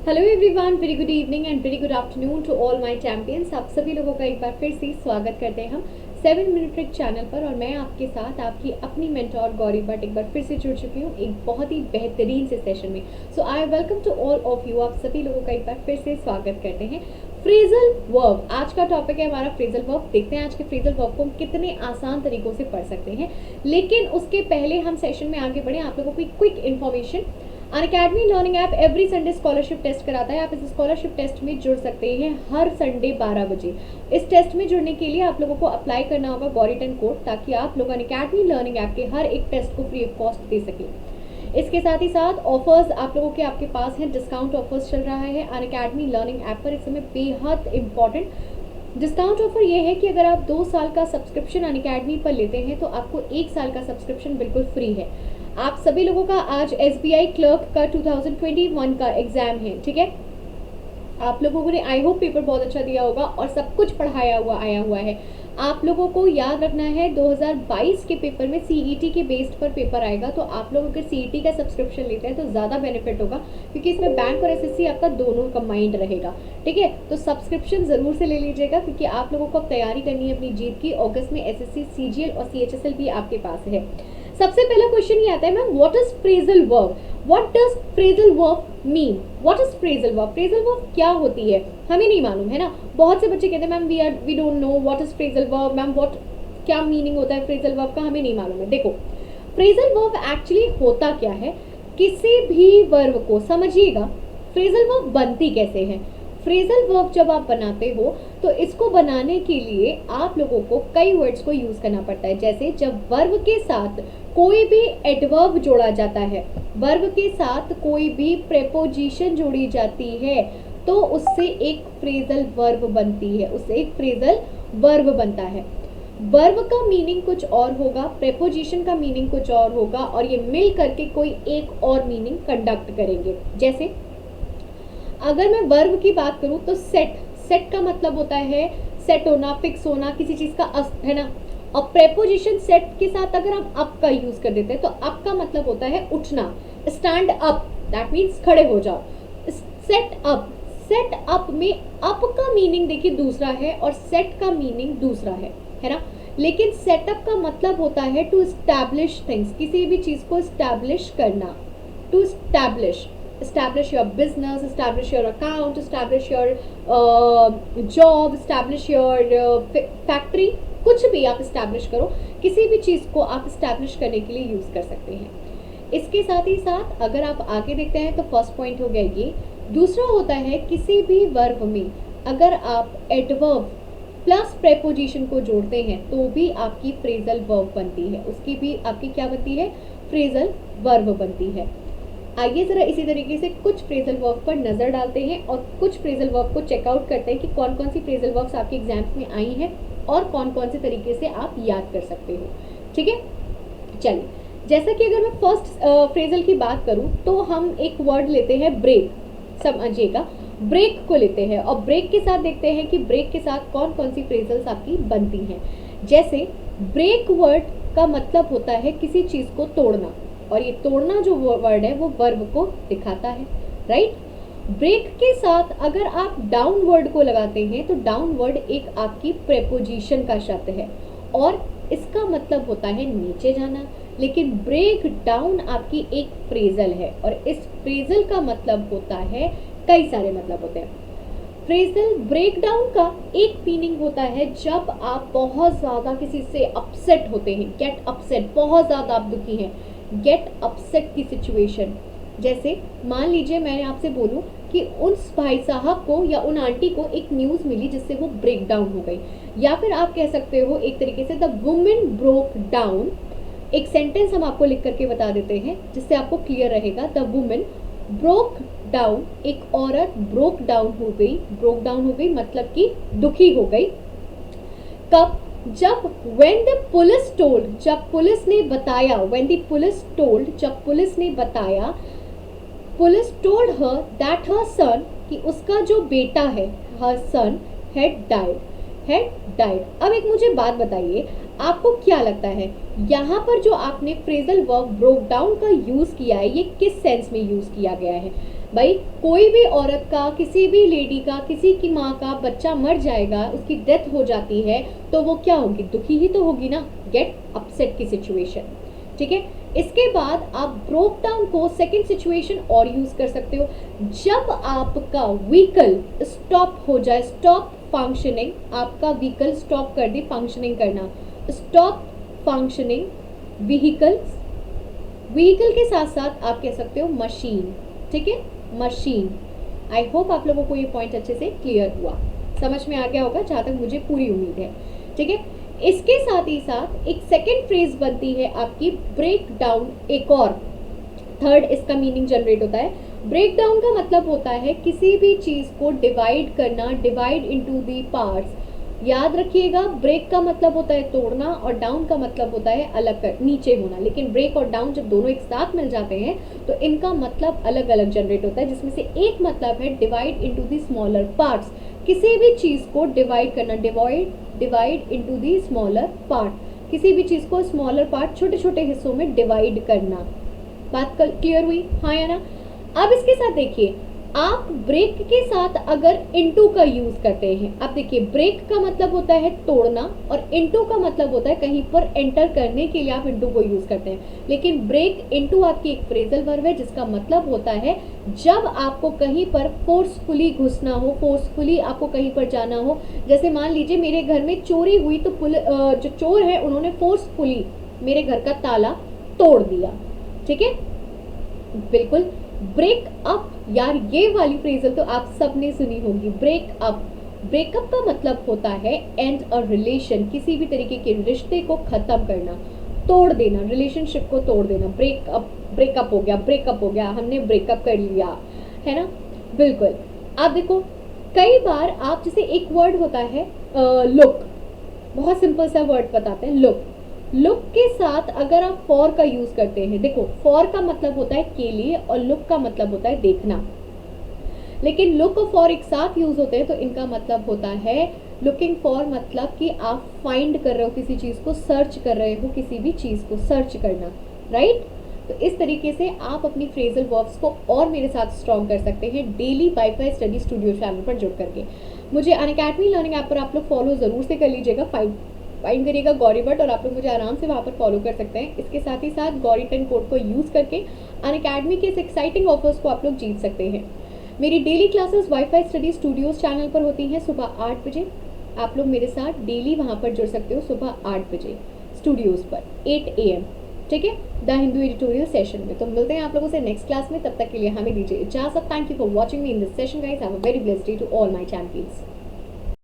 Hello everyone, very good evening and very good afternoon to all my champions. आप सभी लोगों का एक बार फिर से स्वागत करते हैं हम 7 मिनट ट्रिक चैनल पर। और मैं आपके साथ आपकी अपनी मेंटोर गौरी भट्ट एक बार फिर से जुड़ चुकी हूँ एक बहुत ही बेहतरीन से सेशन में। So I welcome to all of you. आप सभी लोगों का एक बार फिर से स्वागत करते हैं। फ्रेजल वर्ब आज का टॉपिक है हमारा, फ्रेजल वर्ब। देखते हैं आज के फ्रेजल वर्ब को हम कितने आसान तरीकों से पढ़ सकते हैं। लेकिन उसके पहले हम सेशन में आगे बढ़े, आप लोगों को quick information. Unacademy learning app every Sunday scholarship test कराता है। आप इस स्कॉलरशिप टेस्ट में जुड़ सकते हैं हर संडे 12 बजे। इस टेस्ट में जुड़ने के लिए आप लोगों को अप्लाई करना होगा गौरी10 कोड, ताकि आप लोग अनअकैडमी लर्निंग ऐप के हर एक टेस्ट को फ्री ऑफ कॉस्ट दे सकें। इसके साथ ही साथ ऑफर्स आप लोगों के आपके पास हैं, डिस्काउंट ऑफर्स चल रहा है अनअकैडमी लर्निंग ऐप पर इस समय बेहद इंपॉर्टेंट डिस्काउंट ऑफर ये है कि अगर आप 2 साल का सब्सक्रिप्शन अनअकैडमी पर लेते हैं तो आपको 1 साल का सब्सक्रिप्शन बिल्कुल फ्री है। आप सभी लोगों का आज SBI क्लर्क का 2021 का एग्जाम है, ठीक है। आप लोगों ने आई होप पेपर बहुत अच्छा दिया होगा और सब कुछ पढ़ाया हुआ आया हुआ है। आप लोगों को याद रखना है 2022 के पेपर में CET के बेस्ड पर पेपर आएगा। तो आप लोग अगर CET का सब्सक्रिप्शन लेते हैं तो ज़्यादा बेनिफिट होगा, क्योंकि इसमें बैंक और SSC आपका दोनों कंबाइंड रहेगा, ठीक है। तो सब्सक्रिप्शन ज़रूर से ले लीजिएगा, क्योंकि आप लोगों को अब तैयारी करनी है अपनी जीत की। अगस्त में SSC, CGL और CHSL भी आपके पास है। सबसे पहला क्वेश्चन ये आता है, ma'am what is phrasal verb? What does phrasal verb mean? What is phrasal verb? Phrasal verb क्या होती है हमें नहीं मालूम है ना। बहुत से बच्चे कहते हैं ma'am we don't know what is phrasal verb. Ma'am what क्या मीनिंग होता है फ्रेजल वर्ब का, हमें नहीं मालूम है। देखो, फ्रेजल वर्ब एक्चुअली होता क्या है, किसी भी वर्ब को समझिएगा फ्रेजल वर्ब बनती कैसे है। फ्रेजल वर्ब जब आप बनाते हो तो इसको बनाने के लिए आप लोगों को कई वर्ड्स को यूज करना पड़ता है। जैसे जब वर्ब के साथ कोई भी एडवर्ब जोड़ा जाता है, वर्ब के साथ कोई भी प्रेपोजिशन जोड़ी जाती है, तो उससे एक फ्रेजल वर्ब बनती है, उससे एक फ्रेजल वर्ब बनता है। वर्ब का मीनिंग कुछ और होगा, प्रेपोजिशन का मीनिंग कुछ और होगा, और ये मिल करके कोई एक और मीनिंग कंडक्ट करेंगे। जैसे अगर मैं वर्ब की बात करूं तो सेट, सेट का मतलब होता है सेट होना, फिक्स होना, किसी चीज का है ना। और प्रेपोजिशन सेट के साथ अगर हम अप का यूज कर देते हैं तो अप का मतलब होता है उठना, स्टैंड अप, दैट मीन्स खड़े हो जाओ। सेट अप, सेट अप में अप का मीनिंग देखिए दूसरा है और सेट का मीनिंग दूसरा है ना। लेकिन सेटअप का मतलब होता है टू एस्टैब्लिश थिंग्स, किसी भी चीज को एस्टैब्लिश करना, to establish your business, establish your account, establish your job, establish your factory, कुछ भी आप establish करो, किसी भी चीज़ को आप establish करने के लिए यूज़ कर सकते हैं। इसके साथ ही साथ अगर आप आगे देखते हैं तो फर्स्ट पॉइंट हो गया ये। दूसरा होता है किसी भी वर्ब में अगर आप एडवर्ब प्लस प्रेपोजिशन को जोड़ते हैं तो भी आपकी फ्रेजल वर्ब बनती है, उसकी भी आपकी क्या बनती है, फ्रेजल वर्ब बनती है। आइए जरा इसी तरीके से कुछ फ्रेजल वर्ब पर नजर डालते हैं और कुछ फ्रेजल वर्ब को चेकआउट करते हैं कि कौन कौन सी फ्रेजल वर्ब्स आपके एग्जाम्स में आई हैं और कौन कौन से तरीके से आप याद कर सकते हो, ठीक है। चलिए, जैसा कि अगर मैं फर्स्ट फ्रेजल की बात करूं तो हम एक वर्ड लेते हैं ब्रेक, समझिएगा ब्रेक को लेते हैं और ब्रेक के साथ देखते हैं कि ब्रेक के साथ कौन कौन सी फ्रेजल्स आपकी बनती हैं। जैसे ब्रेक वर्ड का मतलब होता है किसी चीज को तोड़ना, और ये तोड़ना जो वर्ड है वो वर्ब को दिखाता है, राइट। ब्रेक के साथ अगर आप डाउन वर्ड को लगाते हैं तो डाउन वर्ड एक आपकी प्रेपोजिशन का शब्द है और इसका मतलब होता है नीचे जाना। लेकिन ब्रेक डाउन आपकी एक फ्रेजल है और इस फ्रेजल का मतलब होता है, कई सारे मतलब होते हैं। फ्रेजल ब्रेक डाउन का एक मीनिंग होता है जब आप बहुत ज़्यादा किसी से अपसेट होते हैं, गेट अपसेट, बहुत ज़्यादा आप दुखी हैं, गेट अपसेट की सिचुएशन। जैसे मान लीजिए मैंने आपसे बोलूं कि उस भाई साहब को या उन आंटी को एक न्यूज़ मिली जिससे वो ब्रेक डाउन हो गई, या फिर आप कह सकते हो एक तरीके से द वुमेन ब्रोक डाउन। एक सेंटेंस हम आपको लिख करके बता देते हैं जिससे आपको क्लियर रहेगा। द वुमेन ब्रोक डाउन, एक औरत ब्रोक डाउन हो गई मतलब कि दुखी हो गई। कब? जब when the police told, जब पुलिस ने बताया, when the police told, जब पुलिस ने बताया, police told her that her son, कि उसका जो बेटा है, her son had died। अब एक मुझे बात बताइए, आपको क्या लगता है यहाँ पर जो आपने फ्रेजल वर्ब ब्रोक डाउन का यूज किया है ये किस सेंस में यूज किया गया है? भाई कोई भी औरत का, किसी भी लेडी का, किसी की माँ का बच्चा मर जाएगा, उसकी डेथ हो जाती है, तो वो क्या होगी, दुखी ही तो होगी ना, गेट अपसेट की सिचुएशन। ठीक है, इसके बाद आप ब्रोक डाउन को सेकंड सिचुएशन और यूज कर सकते हो, जब आपका व्हीकल स्टॉप हो जाए, स्टॉप फंक्शनिंग, आपका व्हीकल स्टॉप कर दी फंक्शनिंग करना, स्टॉप फंक्शनिंग व्हीकल्स, व्हीकल के साथ साथ आप कह सकते हो मशीन। ठीक है, मशीन। आई होप आप लोगों को ये पॉइंट अच्छे से क्लियर हुआ, समझ में आ गया होगा, जहां तक मुझे पूरी उम्मीद है। ठीक है, इसके साथ ही साथ एक सेकेंड फ्रेज बनती है आपकी ब्रेक डाउन, एक और थर्ड इसका मीनिंग जनरेट होता है। ब्रेक डाउन का मतलब होता है किसी भी चीज को डिवाइड करना, डिवाइड इनटू दी पार्ट्स। याद रखिएगा, ब्रेक का मतलब होता है तोड़ना और डाउन का मतलब होता है अलग कर, नीचे होना। लेकिन ब्रेक और डाउन जब दोनों एक साथ मिल जाते हैं तो इनका मतलब अलग अलग जनरेट होता है, जिसमें से एक मतलब है divide into the smaller parts. किसी भी चीज को डिवाइड करना, divide into the smaller part, किसी भी चीज को स्मॉलर पार्ट, छोटे छोटे हिस्सों में डिवाइड करना। बात क्लियर हुई, हाँ या ना? अब इसके साथ देखिए, आप ब्रेक के साथ अगर इनटू का यूज करते हैं, अब देखिए ब्रेक का मतलब होता है तोड़ना और इनटू का मतलब होता है कहीं पर एंटर करने के लिए आप इनटू को यूज करते हैं। लेकिन ब्रेक इनटू आपकी एक फ्रेजल वर्ब है, जिसका मतलब होता है जब आपको कहीं पर फोर्सफुली घुसना हो, फोर्सफुली आपको कहीं पर जाना हो। जैसे मान लीजिए मेरे घर में चोरी हुई तो जो चोर है उन्होंने फोर्सफुली मेरे घर का ताला तोड़ दिया। ठीक है, बिल्कुल। ब्रेक अप, यार ये वाली फ्रेजल तो आप सबने सुनी होगी, ब्रेक अप। ब्रेकअप का मतलब होता है एंड अ रिलेशन, किसी भी तरीके के रिश्ते को खत्म करना, तोड़ देना, रिलेशनशिप को तोड़ देना। ब्रेकअप, ब्रेकअप हो गया, ब्रेकअप हो गया, हमने ब्रेकअप कर लिया, है ना? बिल्कुल। आप देखो, कई बार आप जैसे एक वर्ड होता है लुक, बहुत सिंपल सा वर्ड बताते हैं, लुक। लुक के साथ अगर आप फॉर का यूज करते हैं, देखो फॉर का मतलब होता है के लिए और लुक का मतलब होता है देखना, लेकिन लुक और फॉर एक साथ यूज होते हैं तो इनका मतलब होता है लुकिंग फॉर, मतलब कि आप फाइंड कर रहे हो किसी चीज को, सर्च कर रहे हो किसी भी चीज को, सर्च करना, राइट? तो इस तरीके से आप अपनी फ्रेजल वर्ब्स को और मेरे साथ स्ट्रॉन्ग कर सकते हैं daily wifi study studio channel पर जुड़ करके। मुझे अनअकैडमी लर्निंग ऐप पर आप लोग फॉलो जरूर से कर लीजिएगा, फाइंड करिएगा गौरी भट्ट और आप लोग मुझे आराम से वहाँ पर फॉलो कर सकते हैं। इसके साथ ही साथ गौरी 10 कोड को यूज़ करके अनअकैडमी के इस एक्साइटिंग ऑफर्स को आप लोग जीत सकते हैं। मेरी daily classes wifi study studios channel पर होती हैं सुबह 8 बजे। आप लोग मेरे साथ डेली वहाँ पर जुड़ सकते हो सुबह 8 बजे स्टूडियोज पर, 8 AM। ठीक है, द हिंदू एडिटोरियल सेशन में। तो मिलते हैं आप लोगों से नेक्स्ट क्लास में, तब तक के लिए हमें दीजिए इजाजत। Thank you for watching me in this session guys, have a very blessed day to all my champions.